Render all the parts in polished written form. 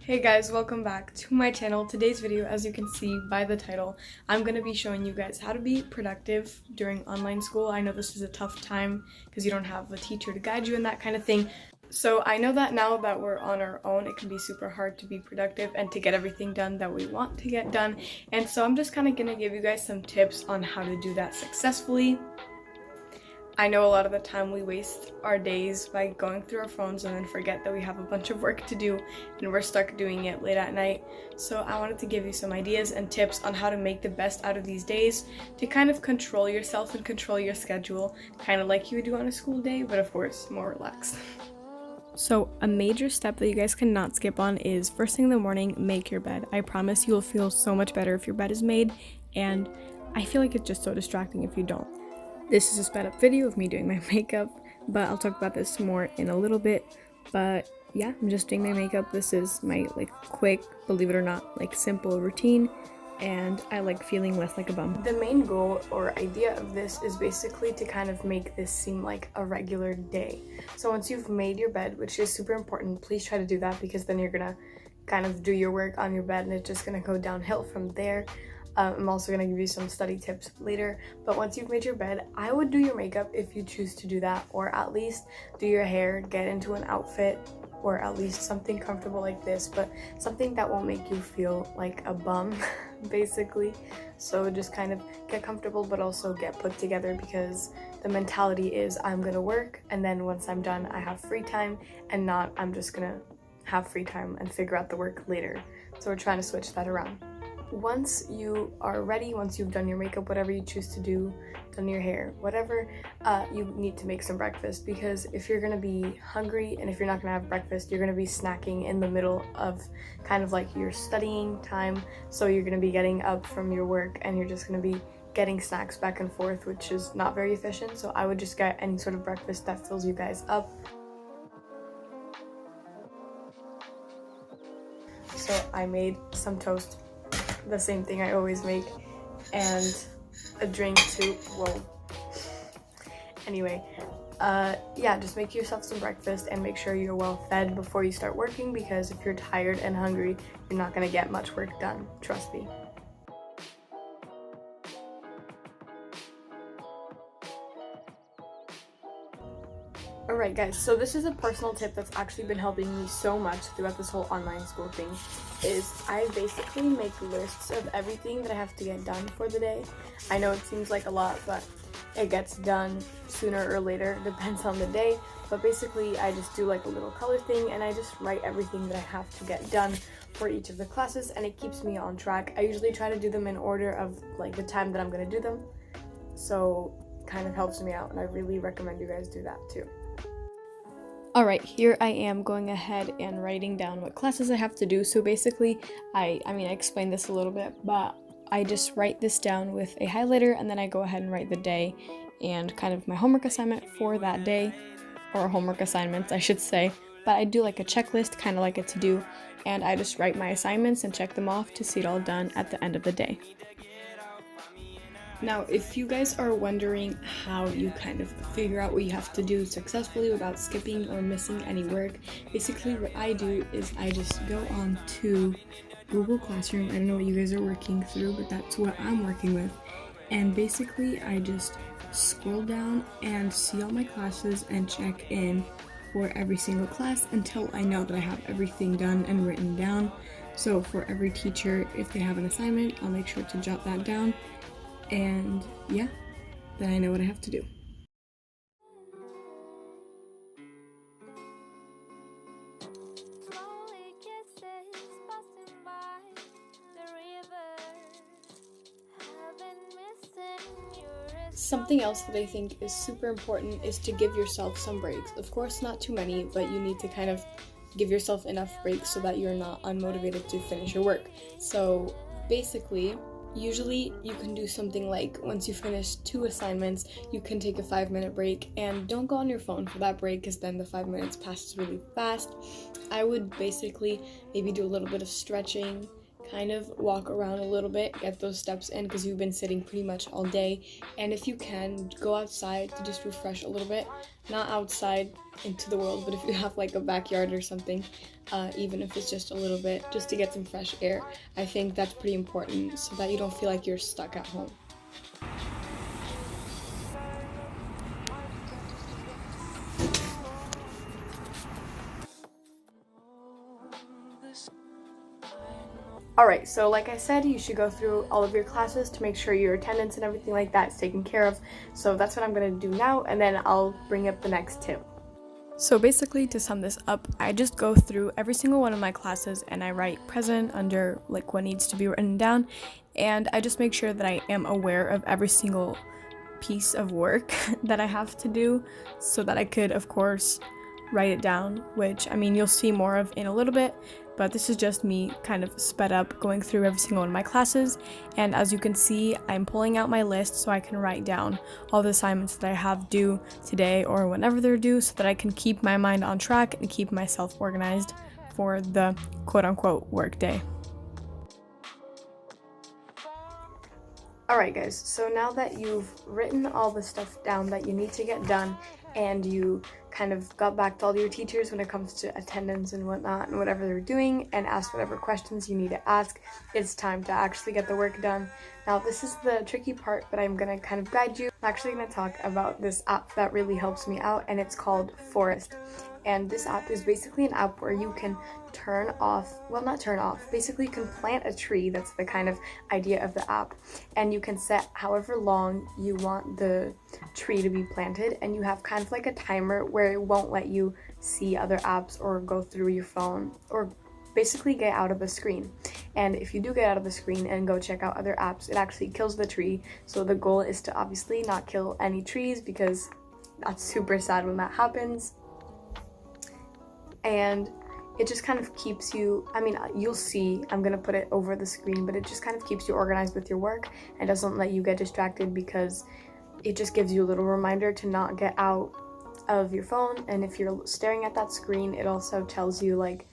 Hey guys, welcome back to my channel. Today's video, as you can see by the title, I'm going to be showing you guys how to be productive during online school. I know this is a tough time because you don't have a teacher to guide you and that kind of thing. So I know that now that we're on our own, it can be super hard to be productive and to get everything done that we want to get done. And so I'm just kind of going to give you guys some tips on how to do that successfully. I know a lot of the time we waste our days by going through our phones and then forget that we have a bunch of work to do and we're stuck doing it late at night. So I wanted to give you some ideas and tips on how to make the best out of these days to kind of control yourself and control your schedule, kind of like you would do on a school day, but of course more relaxed. So a major step that you guys cannot skip on is first thing in the morning, make your bed. I promise you'll feel so much better if your bed is made, and I feel like it's just so distracting if you don't. This is a sped up video of me doing my makeup, but I'll talk about this more in a little bit. But yeah, I'm just doing my makeup. This is my quick, believe it or not, simple routine, and I like feeling less like a bum. The main goal or idea of this is basically to kind of make this seem like a regular day. So once you've made your bed, which is super important, please try to do that because then you're gonna kind of do your work on your bed and it's just gonna go downhill from there. I'm also going to give you some study tips later, but once you've made your bed, I would do your makeup if you choose to do that, or at least do your hair, get into an outfit, or at least something comfortable like this, but something that won't make you feel like a bum, basically. So just kind of get comfortable, but also get put together because the mentality is I'm going to work, and then once I'm done, I have free time, and not I'm just going to have free time and figure out the work later. So we're trying to switch that around. Once you are ready, once you've done your makeup, whatever you choose to do, done your hair, whatever, you need to make some breakfast, because if you're gonna be hungry and if you're not gonna have breakfast, you're gonna be snacking in the middle of kind of like your studying time. So you're gonna be getting up from your work and you're just gonna be getting snacks back and forth, which is not very efficient. So I would just get any sort of breakfast that fills you guys up. So I made some toast, the same thing I always make, and a drink too. Whoa. Anyway, yeah, just make yourself some breakfast and make sure you're well fed before you start working, because if you're tired and hungry, you're not gonna get much work done, trust me. Alright guys, so this is a personal tip that's actually been helping me so much throughout this whole online school thing, is I basically make lists of everything that I have to get done for the day. I know it seems like a lot, but it gets done sooner or later, depends on the day. But basically I just do like a little color thing and I just write everything that I have to get done for each of the classes, and it keeps me on track. I usually try to do them in order of the time that I'm going to do them, so it kind of helps me out, and I really recommend you guys do that too. Alright, here I am going ahead and writing down what classes I have to do. So basically, I explained this a little bit, but I just write this down with a highlighter, and then I go ahead and write the day and kind of my homework assignment for that day, or homework assignments I should say. But I do like a checklist, kind of like a to-do, and I just write my assignments and check them off to see it all done at the end of the day. Now, if you guys are wondering how you kind of figure out what you have to do successfully without skipping or missing any work, basically what I do is I just go on to Google Classroom. I don't know what you guys are working through, but that's what I'm working with. And basically I just scroll down and see all my classes and check in for every single class until I know that I have everything done and written down. So for every teacher, if they have an assignment, I'll make sure to jot that down. And yeah, then I know what I have to do. Something else that I think is super important is to give yourself some breaks. Of course, not too many, but you need to kind of give yourself enough breaks so that you're not unmotivated to finish your work. So basically, usually you can do something like, once you finish 2 assignments, you can take a 5-minute break, and don't go on your phone for that break because then the 5 minutes passes really fast. I would basically maybe do a little bit of stretching, kind of walk around a little bit, get those steps in because you've been sitting pretty much all day. And if you can, go outside to just refresh a little bit. Not outside into the world. But if you have like a backyard or something, even if it's just a little bit, just to get some fresh air, I think that's pretty important so that you don't feel like you're stuck at home. Alright, so like I said, you should go through all of your classes to make sure your attendance and everything like that is taken care of. So that's what I'm going to do now, and then I'll bring up the next tip. So basically, to sum this up, I just go through every single one of my classes and I write present under like what needs to be written down, and I just make sure that I am aware of every single piece of work that I have to do so that I could, of course, write it down, which I mean you'll see more of in a little bit, but this is just me kind of sped up going through every single one of my classes. And as you can see, I'm pulling out my list so I can write down all the assignments that I have due today or whenever they're due, so that I can keep my mind on track and keep myself organized for the quote-unquote work day. Alright guys, so now that you've written all the stuff down that you need to get done, and you kind of got back to all your teachers when it comes to attendance and whatnot and whatever they're doing, and asked whatever questions you need to ask, it's time to actually get the work done. Now this is the tricky part, but I'm gonna kind of guide you. I'm actually gonna talk about this app that really helps me out, and it's called Forest. And this app is basically an app where you can basically you can plant a tree. That's the kind of idea of the app, and you can set however long you want the tree to be planted, and you have kind of like a timer where it won't let you see other apps or go through your phone or basically get out of the screen. And if you do get out of the screen and go check out other apps, it actually kills the tree. So the goal is to obviously not kill any trees, because that's super sad when that happens. And it just kind of keeps you, I mean, you'll see, I'm gonna put it over the screen, but it just kind of keeps you organized with your work and doesn't let you get distracted, because it just gives you a little reminder to not get out of your phone. And if you're staring at that screen, it also tells you like,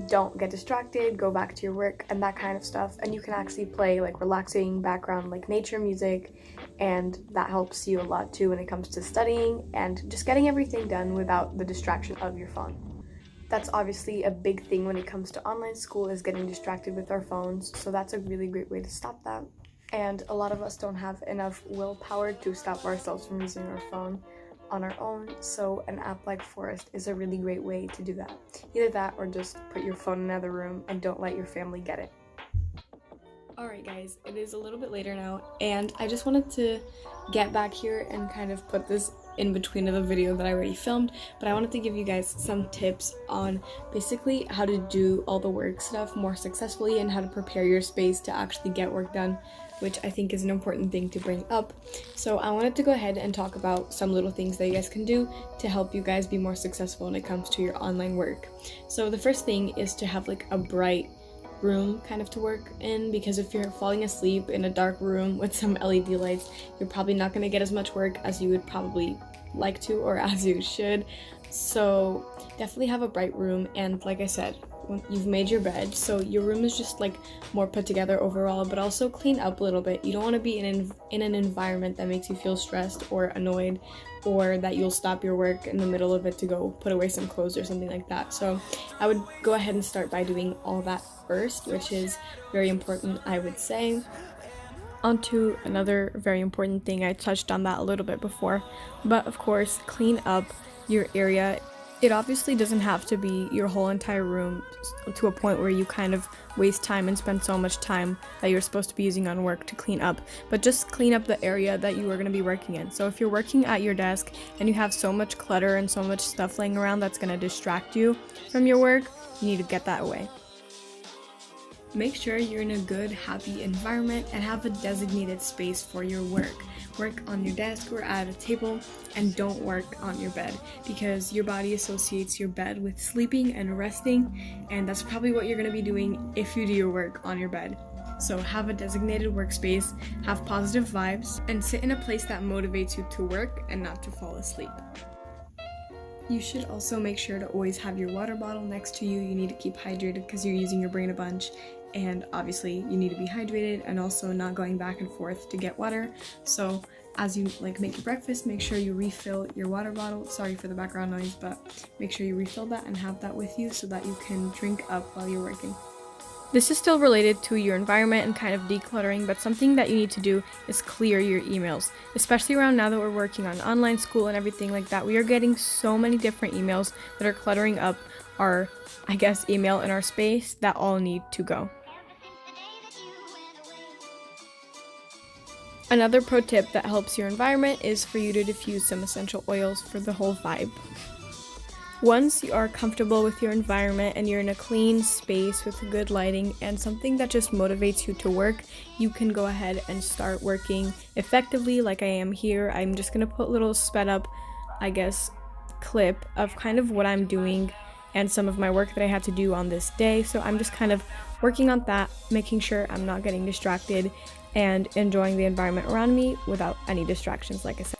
don't get distracted, go back to your work and that kind of stuff. And you can actually play like relaxing background like nature music, and that helps you a lot too when it comes to studying and just getting everything done without the distraction of your phone. That's obviously a big thing when it comes to online school, is getting distracted with our phones, so that's a really great way to stop that. And a lot of us don't have enough willpower to stop ourselves from using our phone on our own, so an app like Forest is a really great way to do that. Either that or just put your phone in another room and don't let your family get it. Alright guys, it is a little bit later now, and I just wanted to get back here and kind of put this in between of the video that I already filmed, but I wanted to give you guys some tips on basically how to do all the work stuff more successfully and how to prepare your space to actually get work done, which I think is an important thing to bring up. So I wanted to go ahead and talk about some little things that you guys can do to help you guys be more successful when it comes to your online work. So the first thing is to have like a bright room kind of to work in, because if you're falling asleep in a dark room with some LED lights, you're probably not going to get as much work as you would probably like to, or as you should. So definitely have a bright room, and like I said, when you've made your bed, so your room is just like more put together overall, but also clean up a little bit. You don't want to be in an environment that makes you feel stressed or annoyed, or that you'll stop your work in the middle of it to go put away some clothes or something like that. So I would go ahead and start by doing all that first, which is very important, I would say. Onto another very important thing, I touched on that a little bit before, but of course, clean up your area. It obviously doesn't have to be your whole entire room to a point where you kind of waste time and spend so much time that you're supposed to be using on work to clean up, but just clean up the area that you are going to be working in. So if you're working at your desk and you have so much clutter and so much stuff laying around that's going to distract you from your work, you need to get that away. Make sure you're in a good, happy environment and have a designated space for your work. Work on your desk or at a table, and don't work on your bed, because your body associates your bed with sleeping and resting, and that's probably what you're going to be doing if you do your work on your bed. So have a designated workspace, have positive vibes, and sit in a place that motivates you to work and not to fall asleep. You should also make sure to always have your water bottle next to you. You need to keep hydrated because you're using your brain a bunch, and obviously you need to be hydrated and also not going back and forth to get water. So as you like make your breakfast, make sure you refill your water bottle. Sorry for the background noise, but make sure you refill that and have that with you so that you can drink up while you're working. This is still related to your environment and kind of decluttering, but something that you need to do is clear your emails, especially around now that we're working on online school and everything like that. We are getting so many different emails that are cluttering up our, email in our space that all need to go. Another pro tip that helps your environment is for you to diffuse some essential oils for the whole vibe. Once you are comfortable with your environment and you're in a clean space with good lighting and something that just motivates you to work, you can go ahead and start working effectively like I am here. I'm just going to put a little sped up, clip of kind of what I'm doing and some of my work that I had to do on this day. So I'm just kind of working on that, making sure I'm not getting distracted and enjoying the environment around me without any distractions, like I said.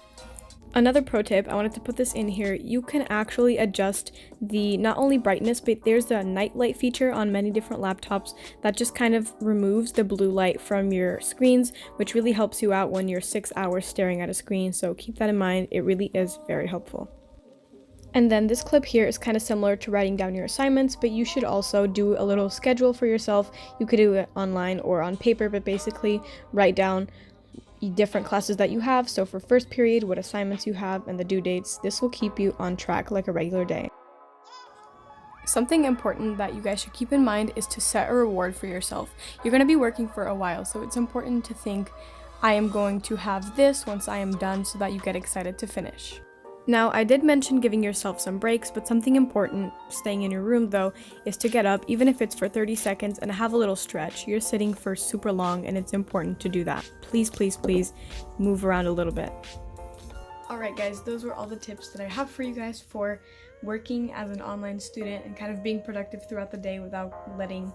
Another pro tip, I wanted to put this in here, you can actually adjust the not only brightness, but there's a night light feature on many different laptops that just kind of removes the blue light from your screens, which really helps you out when you're 6 hours staring at a screen. So keep that in mind, it really is very helpful. And then this clip here is kind of similar to writing down your assignments, but you should also do a little schedule for yourself. You could do it online or on paper, but basically write down different classes that you have. So for first period, what assignments you have and the due dates. This will keep you on track like a regular day. Something important that you guys should keep in mind is to set a reward for yourself. You're going to be working for a while, so it's important to think, I am going to have this once I am done, so that you get excited to finish. Now, I did mention giving yourself some breaks, but something important, staying in your room though, is to get up, even if it's for 30 seconds, and have a little stretch. You're sitting for super long, and it's important to do that. Please, please, please move around a little bit. Alright guys, those were all the tips that I have for you guys for working as an online student and kind of being productive throughout the day without letting,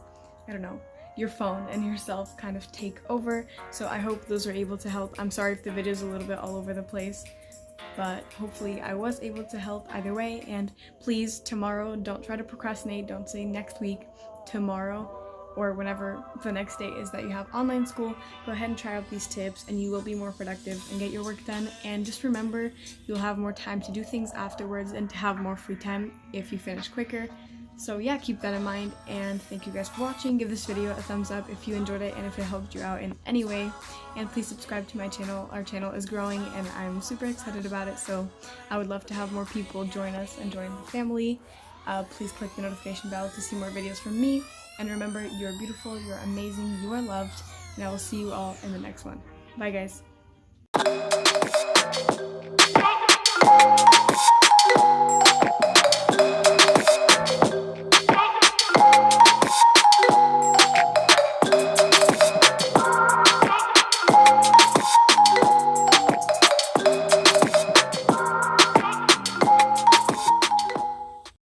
your phone and yourself kind of take over. So I hope those were able to help. I'm sorry if the video is a little bit all over the place, but hopefully I was able to help either way. And please, tomorrow, don't try to procrastinate. Don't say next week. Tomorrow, or whenever the next day is that you have online school, go ahead and try out these tips and you will be more productive and get your work done. And just remember, you'll have more time to do things afterwards and to have more free time if you finish quicker. So yeah, keep that in mind, and thank you guys for watching. Give this video a thumbs up if you enjoyed it and if it helped you out in any way. And please subscribe to my channel. Our channel is growing and I'm super excited about it, so I would love to have more people join us and join the family. Please click the notification bell to see more videos from me. And remember, you're beautiful, you're amazing, you are loved, and I will see you all in the next one. Bye guys.